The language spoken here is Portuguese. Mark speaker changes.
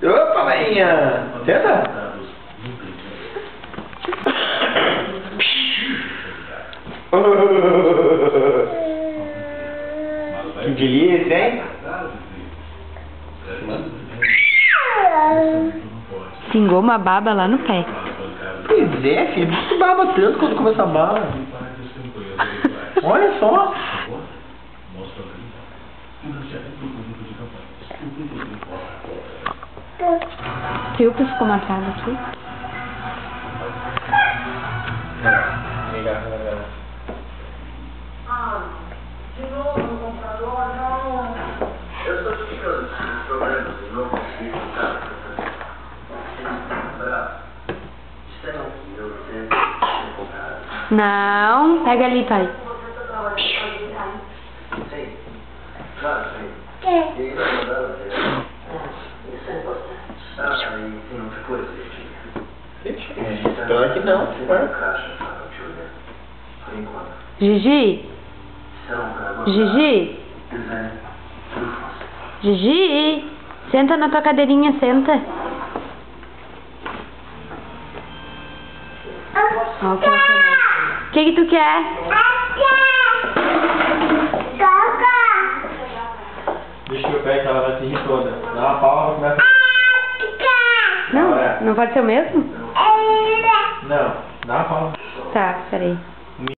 Speaker 1: Opa, rainha! Senta! Que delícia, hein?
Speaker 2: Pingou uma baba lá no pé.
Speaker 1: Pois é, filho. Por que baba tanto quando começa a baba? Olha só.
Speaker 2: Viu que ficou marcado aqui?
Speaker 3: De novo no computador, não. Eu estou te ficando esses problemas e não consigo, cara. Disseram que eu sempre empolgado.
Speaker 2: Não, pega ali, pai.
Speaker 3: Sim, claro, sim. E isso é verdade. Isso é importante. Ah, e tem outra coisa,
Speaker 1: Pior que não.
Speaker 3: Por enquanto.
Speaker 2: Gigi? Gigi? Gigi? Senta na tua cadeirinha, senta. Ó, o que tu quer?
Speaker 1: Deixa eu pegar que ela vai se rir toda. Dá uma pausa, começa.
Speaker 2: Não, não pode ser o mesmo?
Speaker 1: Não, dá uma pausa.
Speaker 2: Tá, peraí.